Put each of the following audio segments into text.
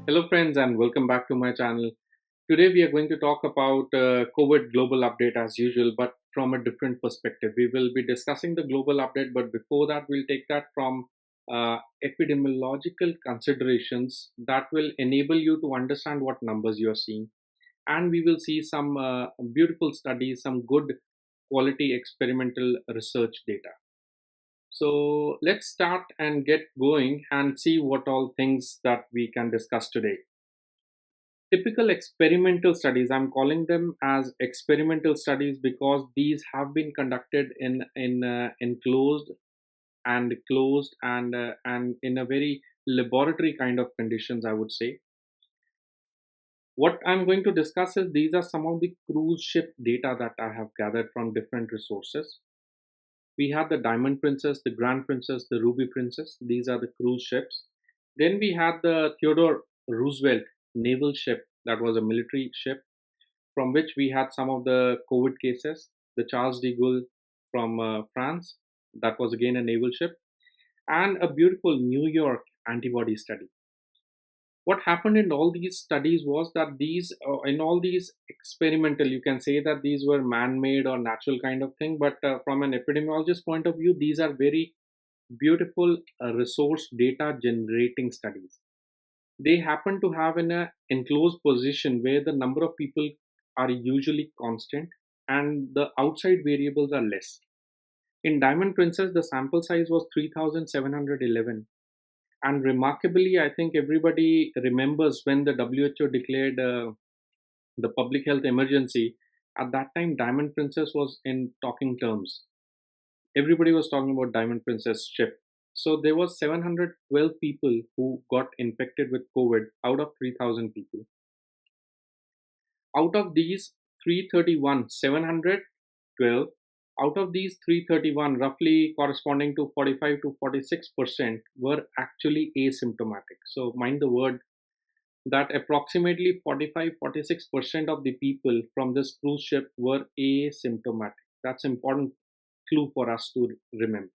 Hello, friends, and welcome back to my channel. Today, we are going to talk about COVID global update as usual, but from a different perspective. We will be discussing the global update, but before that, we'll take that from epidemiological considerations that will enable you to understand what numbers you are seeing. And we will see some beautiful studies, some good quality experimental research data. So let's start and get going and see what all things that we can discuss today. Typical experimental studies, I'm calling them as experimental studies because these have been conducted in enclosed and closed and in a very laboratory kind of conditions, I would say. What I'm going to discuss is these are some of the cruise ship data that I have gathered from different resources. We have the Diamond Princess, the Grand Princess, the Ruby Princess. These are the cruise ships. Then we had the Theodore Roosevelt naval ship, that was a military ship, from which we had some of the COVID cases. The Charles de Gaulle from France, that was again a naval ship, and a beautiful New York antibody study. What happened in all these studies was that in all these experimental, you can say that these were man-made or natural kind of thing, but from an epidemiologist point of view, these are very beautiful resource data generating studies. They happen to have in a enclosed position where the number of people are usually constant and the outside variables are less. In Diamond Princess, the sample size was 3,711. And remarkably, I think everybody remembers when the WHO declared the public health emergency. At that time, Diamond Princess was in talking terms. Everybody was talking about Diamond Princess ship. So there was 712 people who got infected with COVID out of 3,000 people. Out of these 331, 712, out of these 331, roughly corresponding to 45 to 46% were actually asymptomatic. So mind the word that approximately 45-46% of the people from this cruise ship were asymptomatic. That's important clue for us to remember.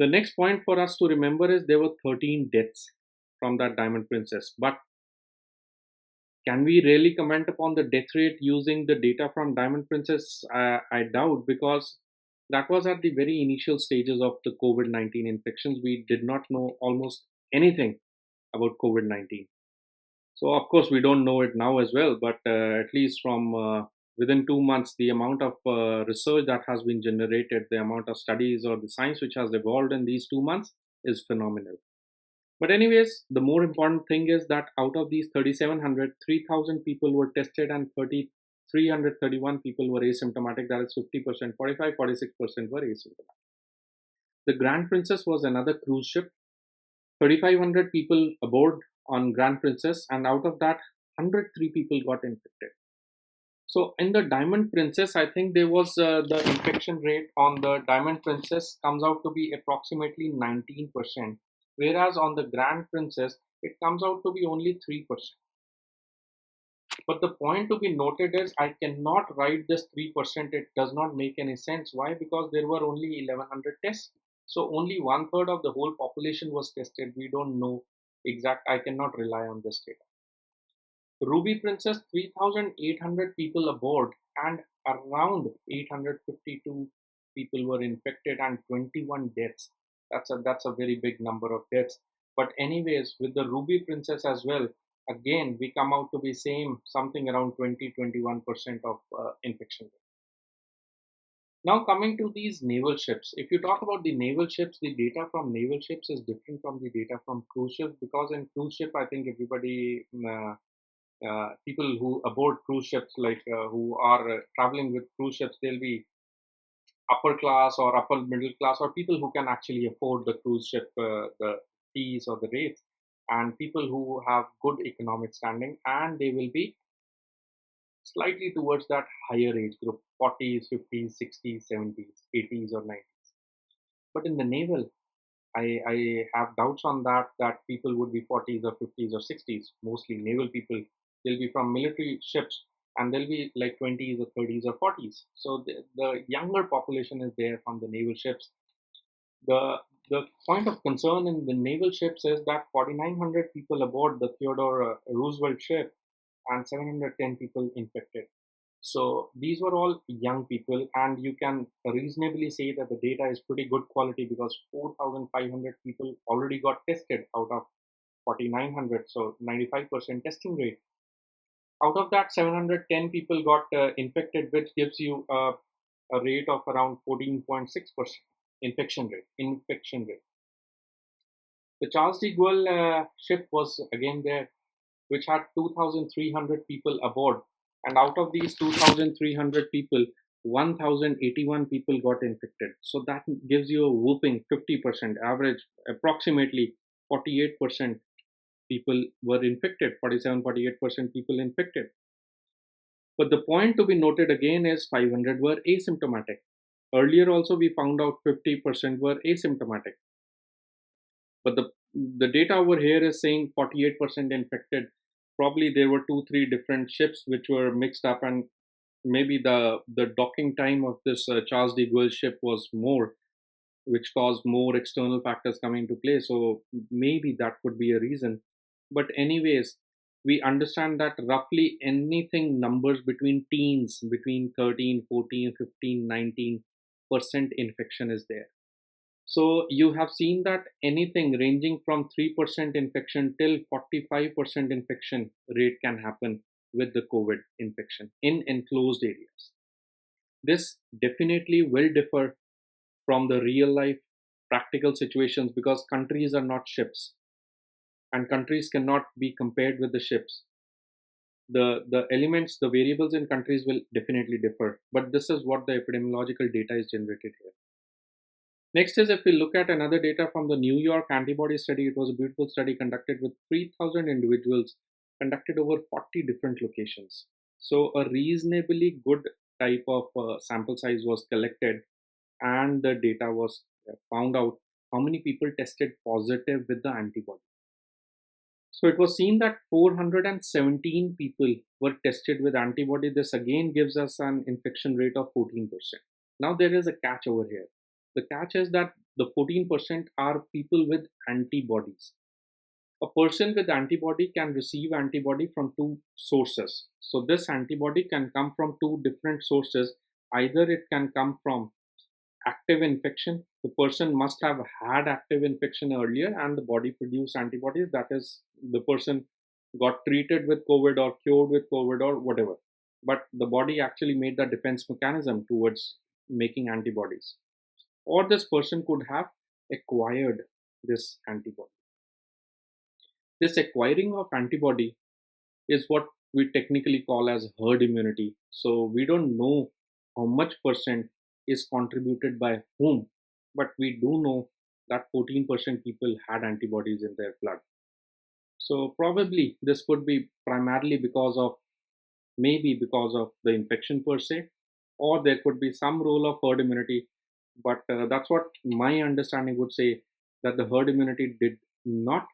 The next point for us to remember is there were 13 deaths from that Diamond Princess. But can we really comment upon the death rate using the data from Diamond Princess? I doubt, because that was at the very initial stages of the COVID 19 infections. We did not know almost anything about COVID 19. So, of course, we don't know it now as well, but at least from within 2 months, the amount of research that has been generated, the amount of studies or the science which has evolved in these 2 months is phenomenal. But anyways, the more important thing is that out of these 3,700, 3,000 people were tested and 331 people were asymptomatic. That is 50%, 45-46% were asymptomatic. The Grand Princess was another cruise ship. 3,500 people aboard on Grand Princess, and out of that, 103 people got infected. So in the Diamond Princess, I think there was the infection rate on the Diamond Princess comes out to be approximately 19%, whereas on the Grand Princess, it comes out to be only 3%. But the point to be noted is I cannot write this 3%. It does not make any sense. Why? Because there were only 1,100 tests. So only one third of the whole population was tested. We don't know exact. I cannot rely on this data. Ruby Princess, 3,800 people aboard and around 852 people were infected and 21 deaths. That's a very big number of deaths. But anyways, with the Ruby Princess as well, again we come out to be same something around 20-21% of infection rate. Now coming to these naval ships, if you talk about the naval ships, the data from naval ships is different from the data from cruise ships, because in cruise ship I think everybody people who aboard cruise ships, like who are traveling with cruise ships, they'll be upper class or upper middle class, or people who can actually afford the cruise ship, the fees or the rates, and people who have good economic standing, and they will be slightly towards that higher age group, 40s, 50s, 60s, 70s, 80s, or 90s. But in the naval, I have doubts on that people would be 40s or 50s or 60s. Mostly naval people, they'll be from military ships, and they'll be like 20s or 30s or 40s. So the younger population is there from the naval ships. The The point of concern in the naval ships is that 4,900 people aboard the Theodore Roosevelt ship and 710 people infected. So these were all young people, and you can reasonably say that the data is pretty good quality because 4,500 people already got tested out of 4,900, so 95% testing rate. Out of that, 710 people got infected, which gives you a rate of around 14.6% infection rate. The Charles de Gaulle ship was again there, which had 2,300 people aboard. And out of these 2,300 people, 1,081 people got infected. So that gives you a whooping 50% average, approximately 48% people were infected, 47-48% people infected. But the point to be noted again is 500 were asymptomatic. Earlier also we found out 50% were asymptomatic. But the data over here is saying 48% infected. Probably there were two, three different ships which were mixed up, and maybe the docking time of this Charles de Gaulle ship was more, which caused more external factors coming into play. So maybe that could be a reason. But anyways, we understand that roughly anything numbers between teens, between 13, 14, 15, 19% infection is there. So you have seen that anything ranging from 3% infection till 45% infection rate can happen with the COVID infection in enclosed areas. This definitely will differ from the real life practical situations because countries are not ships and countries cannot be compared with the ships. The elements, the variables in countries will definitely differ, but this is what the epidemiological data is generated here. Next is if we look at another data from the New York antibody study. It was a beautiful study conducted with 3,000 individuals, conducted over 40 different locations. So a reasonably good type of sample size was collected, and the data was found out how many people tested positive with the antibody. So it was seen that 417 people were tested with antibody. This again gives us an infection rate of 14%. Now there is a catch over here. The catch is that the 14% are people with antibodies. A person with antibody can receive antibody from two sources. So this antibody can come from two different sources. Either it can come from active infection. The person must have had active infection earlier and the body produced antibodies. That is, the person got treated with COVID or cured with COVID or whatever. But the body actually made the defense mechanism towards making antibodies. Or this person could have acquired this antibody. This acquiring of antibody is what we technically call as herd immunity. So we don't know how much percent is contributed by whom, but we do know that 14% people had antibodies in their blood. So probably this could be primarily because of, maybe because of the infection per se, or there could be some role of herd immunity. But that's what my understanding would say, that the herd immunity did not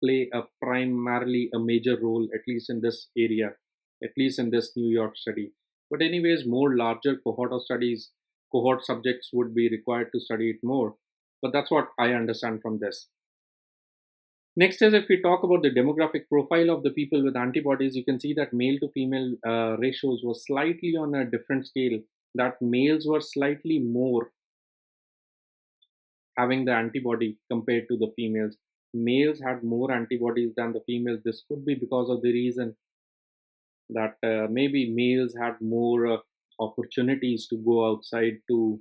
play a primarily a major role, at least in this area, at least in this New York study. But anyways, more larger cohort of studies, cohort subjects would be required to study it more. But that's what I understand from this. Next is if we talk about the demographic profile of the people with antibodies, you can see that male to female ratios were slightly on a different scale, that males were slightly more having the antibody compared to the females. Males had more antibodies than the females. This could be because of the reason that maybe males had more opportunities to go outside to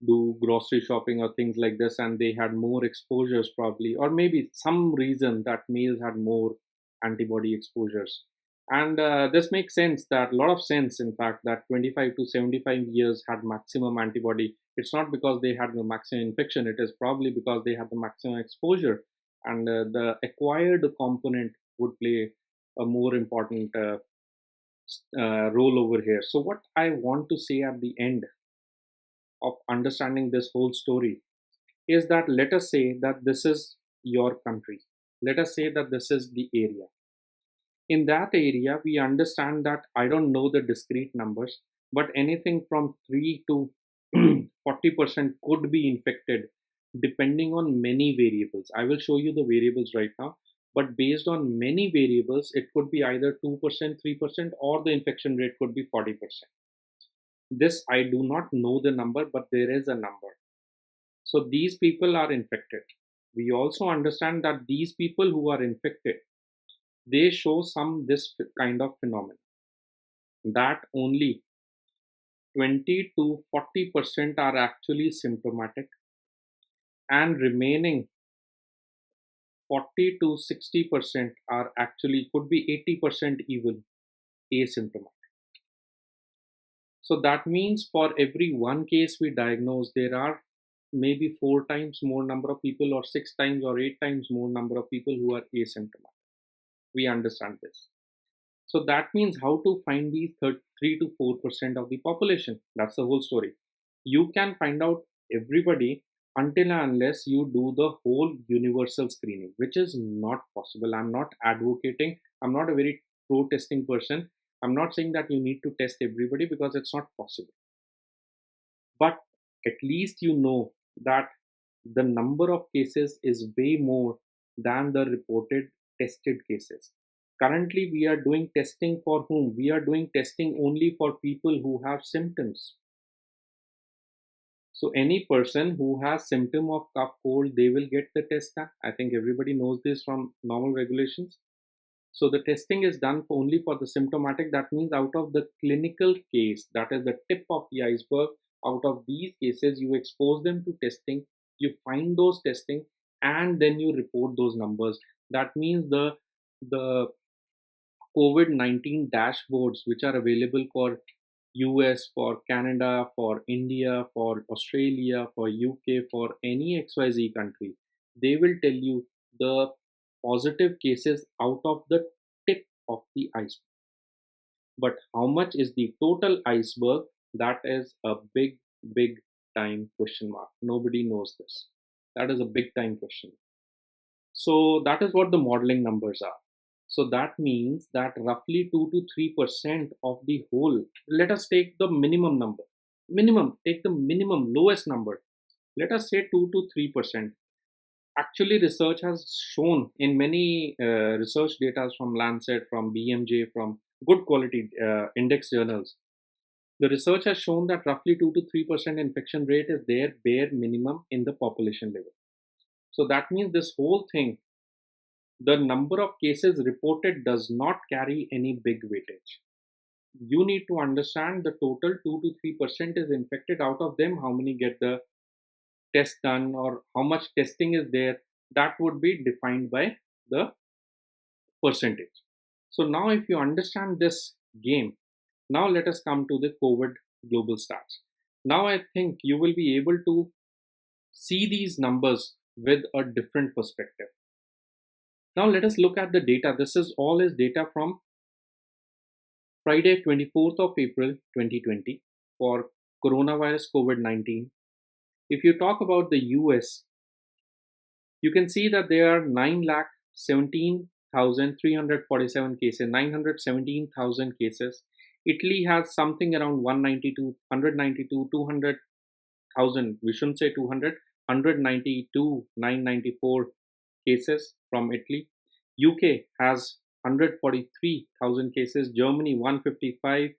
do grocery shopping or things like this, and they had more exposures probably, or maybe some reason that males had more antibody exposures. And this makes sense, that a lot of sense in fact, that 25 to 75 years had maximum antibody. It's not because they had the maximum infection, it is probably because they had the maximum exposure, and the acquired component would play a more important role over here. So what I want to say at the end of understanding this whole story is that, let us say that this is your country, let us say that this is the area. In that area, we understand that, I don't know the discrete numbers, but anything from 3 to 40% could be infected depending on many variables. I will show you the variables right now. But based on many variables, it could be either 2%, 3%, or the infection rate could be 40%. This I do not know the number, but there is a number. So these people are infected. We also understand that these people who are infected, they show some this kind of phenomenon, that only 20 to 40% are actually symptomatic, and remaining 40 to 60% are actually, could be 80% even, asymptomatic. So that means for every one case we diagnose, there are maybe 4 times more number of people, or 6 times or 8 times more number of people who are asymptomatic. We understand this. So that means how to find these 3 to 4% of the population. That's the whole story. You can find out everybody until and unless you do the whole universal screening, which is not possible. I'm not advocating, I'm not a very pro testing person. I'm not saying that you need to test everybody, because it's not possible. But at least you know that the number of cases is way more than the reported tested cases. Currently, we are doing testing for whom? We are doing testing only for people who have symptoms. So any person who has symptom of cough cold, they will get the test done. I think everybody knows this from normal regulations. So the testing is done only for the symptomatic. That means out of the clinical case, that is the tip of the iceberg, out of these cases, you expose them to testing, you find those testing, and then you report those numbers. That means the COVID-19 dashboards, which are available for US, for Canada, for India, for Australia, for UK, for any XYZ country, they will tell you the positive cases out of the tip of the iceberg. But how much is the total iceberg? That is a big, big time question mark. Nobody knows this. That is a big time question. So that is what the modeling numbers are. So that means that roughly 2 to 3% of the whole, let us take the minimum number. Minimum, take the minimum, lowest number. Let us say 2 to 3%. Actually, research has shown in many research data from Lancet, from BMJ, from good quality index journals, the research has shown that roughly 2 to 3% infection rate is their bare minimum in the population level. So that means this whole thing, the number of cases reported does not carry any big weightage. You need to understand the total 2 to 3% is infected. Out of them, how many get the test done, or how much testing is there, that would be defined by the percentage. So now if you understand this game, now let us come to the COVID global stats. Now I think you will be able to see these numbers with a different perspective. Now let us look at the data. This is all is data from Friday 24th of April 2020 for coronavirus COVID-19. If you talk about the US, you can see that there are 9,17,347 cases, 917,000 cases. Italy has something around 192, 192, 200,000. We shouldn't say 200, 192, 994 cases from Italy. UK has 143,000 cases. Germany 155.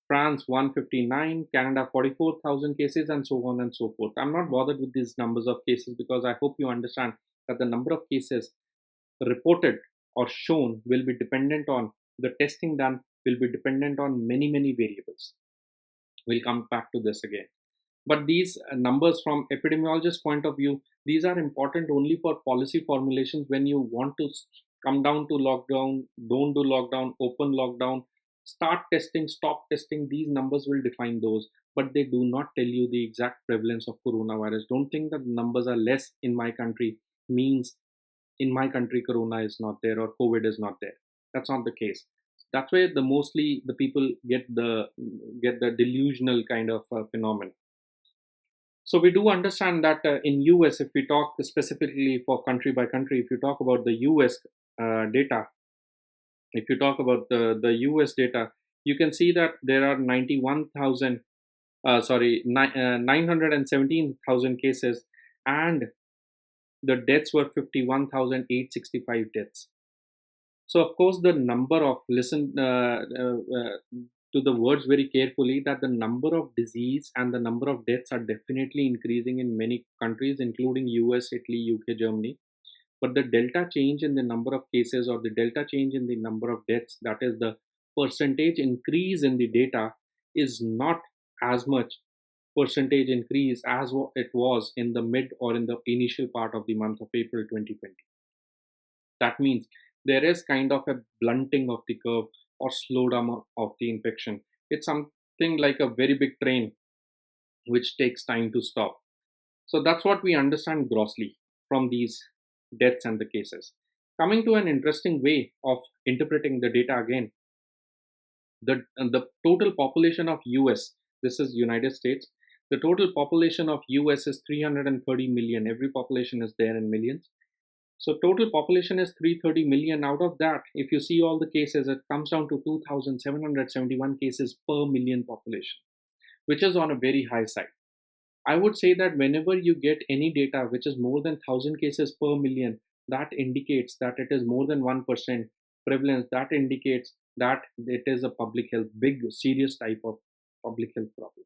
France 159, Canada 44,000 cases, and so on and so forth. I'm not bothered with these numbers of cases, because I hope you understand that the number of cases reported or shown will be dependent on the testing done, will be dependent on many, many variables. We'll come back to this again. But these numbers from epidemiologist point of view, these are important only for policy formulations. When you want to come down to lockdown, don't do lockdown, open lockdown, start testing, stop testing, these numbers will define those, but they do not tell you the exact prevalence of coronavirus. Don't think that the numbers are less in my country means in my country corona is not there or COVID is not there. That's not the case. That's why the mostly the people get the delusional kind of phenomenon. So we do understand that in US, if we talk specifically for country by country, if you talk about the US data, if you talk about the US data, you can see that there are 91,000, 917,000 cases, and the deaths were 51,865 deaths. So, of course, the number of listen to the words very carefully, that the number of disease and the number of deaths are definitely increasing in many countries, including US, Italy, UK, Germany. But the delta change in the number of cases, or the delta change in the number of deaths, that is the percentage increase in the data, is not as much percentage increase as it was in the mid or in the initial part of the month of April 2020. That means there is kind of a blunting of the curve or slowdown of the infection. It's something like a very big train which takes time to stop. So that's what we understand grossly from these deaths and the cases. Coming to an interesting way of interpreting the data again, the total population of US, this is United States, the total population of US is 330 million. Every population is there in millions. So total population is 330 million. Out of that, if you see all the cases, it comes down to 2,771 cases per million population, which is on a very high side. I would say that whenever you get any data which is more than 1,000 cases per million, that indicates that it is more than 1% prevalence. That indicates that it is a public health, big, serious type of public health problem.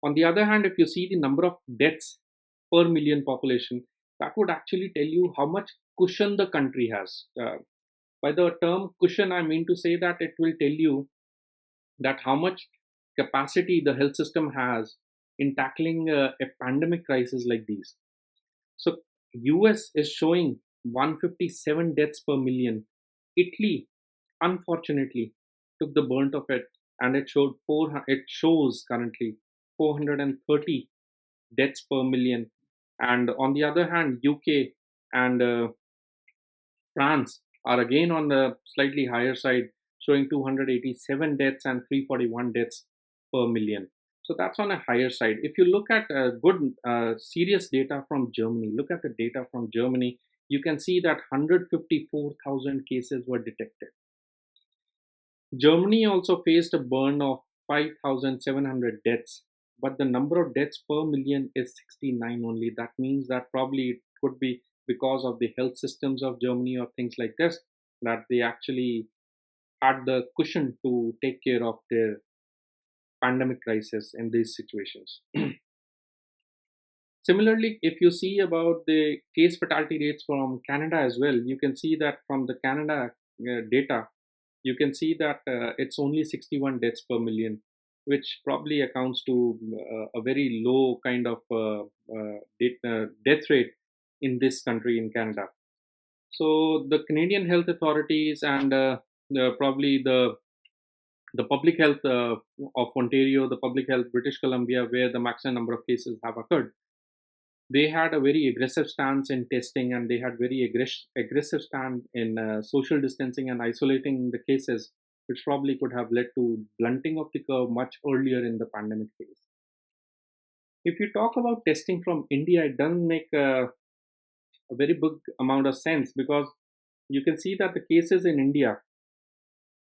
On the other hand, if you see the number of deaths per million population, that would actually tell you how much cushion the country has. By the term cushion, I mean to say that it will tell you that how much capacity the health system has in tackling a pandemic crisis like these. So US is showing 157 deaths per million. Italy, unfortunately, took the brunt of it, and it shows currently 430 deaths per million. And on the other hand, UK and France are again on the slightly higher side, showing 287 deaths and 341 deaths per million. So that's on a higher side. If you look at good, serious data from Germany, look at the data from Germany, you can see that 154,000 cases were detected. Germany also faced a burn of 5,700 deaths, but the number of deaths per million is 69 only. That means that probably it could be because of the health systems of Germany or things like this, that they actually had the cushion to take care of their pandemic crisis in these situations. Similarly, if you see about the case fatality rates from Canada as well, you can see that from the Canada data, you can see that it's only 61 deaths per million, which probably accounts to a very low kind of death rate in this country, in Canada. So the Canadian health authorities and probably the public health of Ontario, the public health British Columbia, where the maximum number of cases have occurred, they had a very aggressive stance in testing, and they had very aggressive stand in social distancing and isolating the cases, which probably could have led to blunting of the curve much earlier in the pandemic phase. If you talk about testing from India, it doesn't make a very big amount of sense, because you can see that the cases in India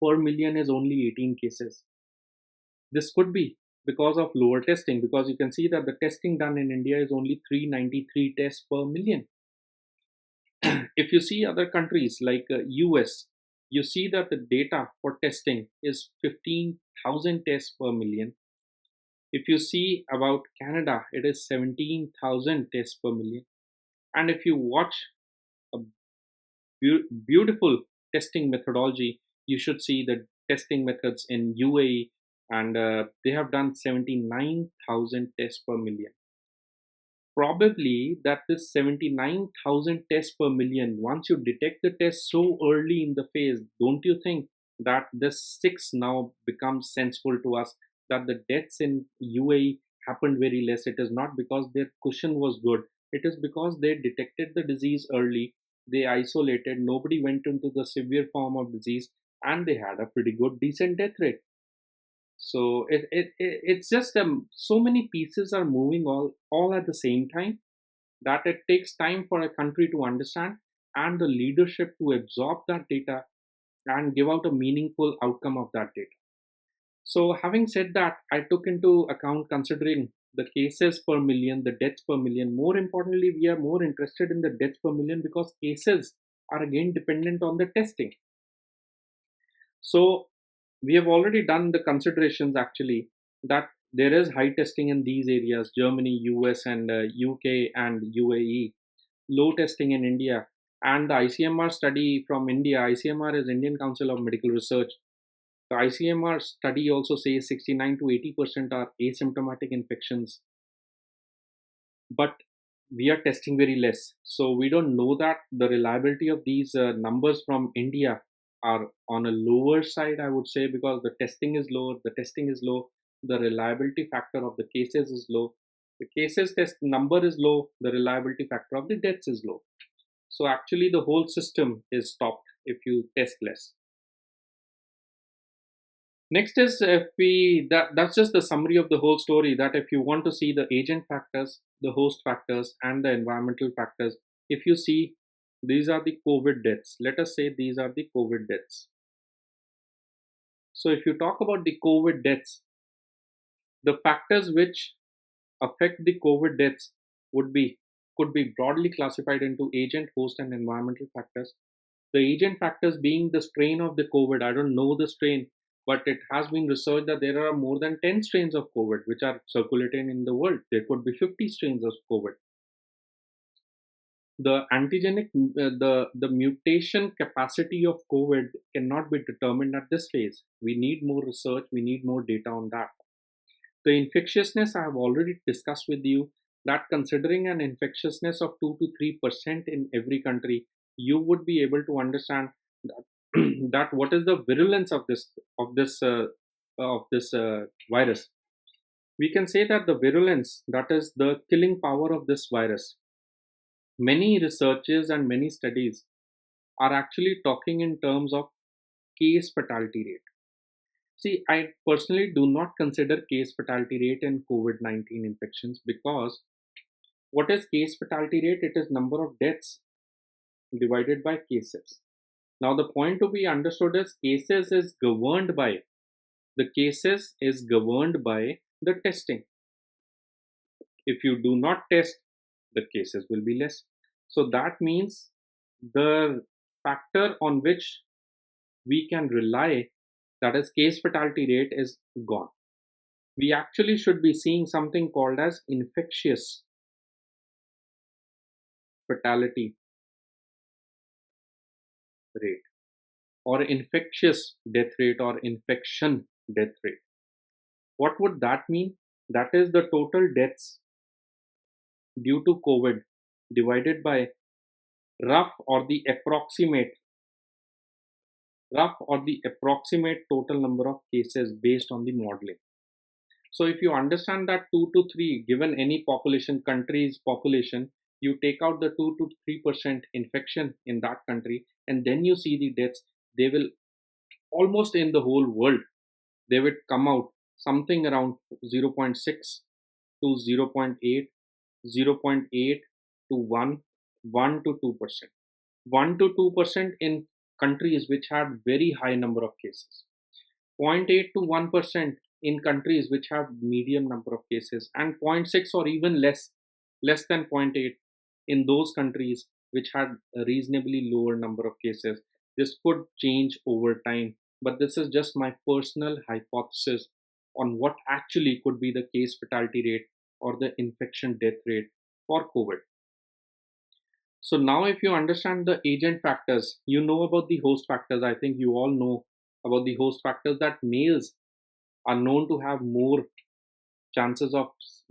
per million is only 18 cases. This could be because of lower testing, because you can see that the testing done in India is only 393 tests per million. If you see other countries like US, you see that the data for testing is 15,000 tests per million. If you see about Canada, it is 17,000 tests per million. And if you watch a beautiful testing methodology, you should see the testing methods in UAE, and they have done 79,000 tests per million. Probably that this 79,000 tests per million, once you detect the test so early in the phase, don't you think that this 6 now becomes sensible to us, that the deaths in UAE happened very less? It is not because their cushion was good, it is because they detected the disease early, they isolated, nobody went into the severe form of disease, and they had a pretty good, decent death rate. So it's just so many pieces are moving all at the same time, that it takes time for a country to understand and the leadership to absorb that data and give out a meaningful outcome of that data. So having said that, I took into account, considering the cases per million, the deaths per million. More importantly, we are more interested in the deaths per million because cases are again dependent on the testing. So we have already done the considerations actually that there is high testing in these areas: Germany, US, and UK and UAE. Low testing in India. And the ICMR study from India, ICMR is Indian Council of Medical Research. The ICMR study also says 69 to 80% are asymptomatic infections, but we are testing very less. So we don't know that the reliability of these numbers from India are on a lower side, I would say, because the testing is low, the reliability factor of the cases is low. The cases test number is low, the reliability factor of the deaths is low. So actually the whole system is stopped if you test less. Next is if we that's just the summary of the whole story, that if you want to see the agent factors, the host factors, and the environmental factors, if you see these are the COVID deaths. Let us say these are the COVID deaths. So if you talk about the COVID deaths, the factors which affect the COVID deaths would be could be broadly classified into agent, host, and environmental factors. The agent factors being the strain of the COVID. I don't know the strain, but it has been researched that there are more than 10 strains of COVID which are circulating in the world. There could be 50 strains of COVID. The antigenic, the mutation capacity of COVID cannot be determined at this phase. We need more research, we need more data on that. The infectiousness I have already discussed with you, that considering an infectiousness of 2 to 3% in every country, you would be able to understand that, that what is the virulence of this virus. We can say that the virulence, that is the killing power of this virus. Many researches and many studies are actually talking in terms of case fatality rate. See, I personally do not consider case fatality rate in COVID 19 infections because what is case fatality rate? It is number of deaths divided by cases. Now, the point to be understood is cases is governed by the testing. If you do not test, the cases will be less. So that means the factor on which we can rely, that is case fatality rate, is gone. We actually should be seeing something called as infectious fatality rate or infectious death rate or infection death rate. What would that mean? That is the total deaths due to COVID divided by rough or the approximate total number of cases based on the modeling. So if you understand that 2 to 3, given any country's population, you take out the 2 to 3% infection in that country, and then you see the deaths. They will almost in the whole world, they would come out something around 0.6 to 0.8, 0.8 to 1, 1 to 2%. 1 to 2% in countries which had very high number of cases. 0.8 to 1% in countries which have medium number of cases, and 0.6 or even less than 0.8 in those countries which had a reasonably lower number of cases. This could change over time, but this is just my personal hypothesis on what actually could be the case fatality rate or the infection death rate for COVID. So now if you understand the agent factors, you know about the host factors. I think you all know about the host factors, that males are known to have more chances of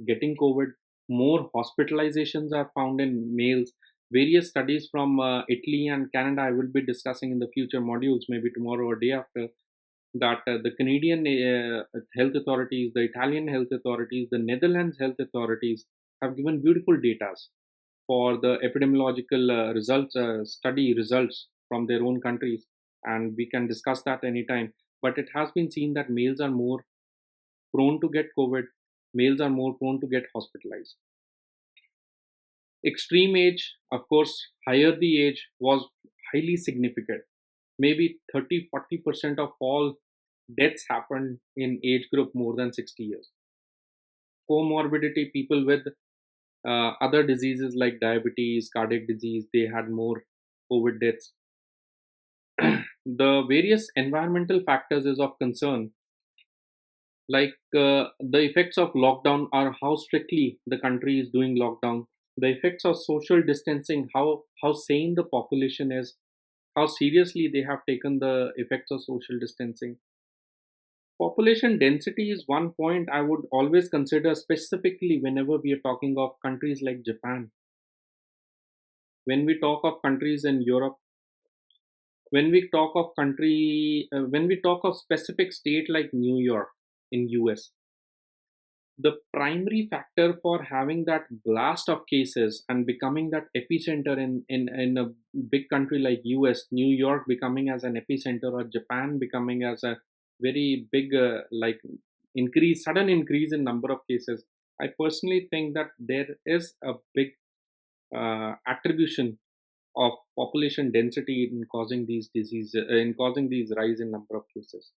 getting COVID. More hospitalizations are found in males. Various studies from Italy and Canada, I will be discussing in the future modules, maybe tomorrow or day after, that the Canadian health authorities, the Italian health authorities, the Netherlands health authorities have given beautiful data for the epidemiological study results from their own countries, and we can discuss that anytime. But it has been seen that males are more prone to get COVID, males are more prone to get hospitalized. Extreme age, of course, higher the age was highly significant. Maybe 30-40% of all deaths happened in age group more than 60 years. comorbidity, people with other diseases like diabetes, cardiac disease, they had more COVID deaths. The various environmental factors is of concern, like the effects of lockdown, or how strictly the country is doing lockdown, the effects of social distancing, how sane the population is, how seriously they have taken the effects of social distancing. Population density is one point I would always consider, specifically whenever we are talking of countries like Japan. When we talk of countries in Europe, when we talk of specific state like New York in US, the primary factor for having that blast of cases and becoming that epicenter in a big country like US, New York becoming as an epicenter, or Japan becoming as a very big sudden increase in number of cases. I personally think that there is a big attribution of population density in causing these diseases, in causing these rise in number of cases.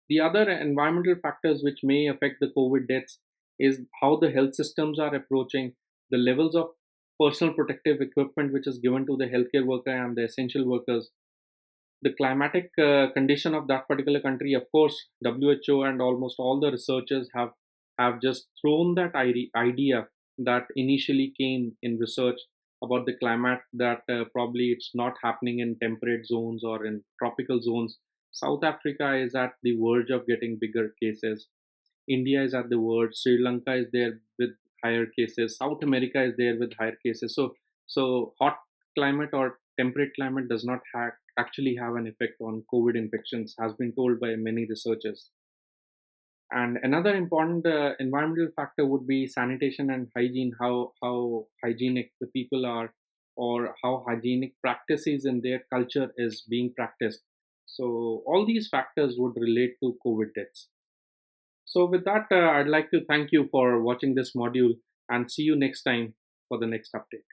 The other environmental factors which may affect the COVID deaths is how the health systems are approaching the levels of personal protective equipment which is given to the healthcare worker and the essential workers, the climatic condition of that particular country. Of course, WHO and almost all the researchers have just thrown that idea that initially came in research about the climate, that probably it's not happening in temperate zones or in tropical zones. South Africa is at the verge of getting bigger cases. India is at the verge. Sri Lanka is there with higher cases. South America is there with higher cases. So hot climate or temperate climate does not actually have an effect on COVID infections, has been told by many researchers. And another important environmental factor would be sanitation and hygiene, how hygienic the people are, or how hygienic practices in their culture is being practiced. So all these factors would relate to COVID deaths. So with that, I'd like to thank you for watching this module and see you next time for the next update.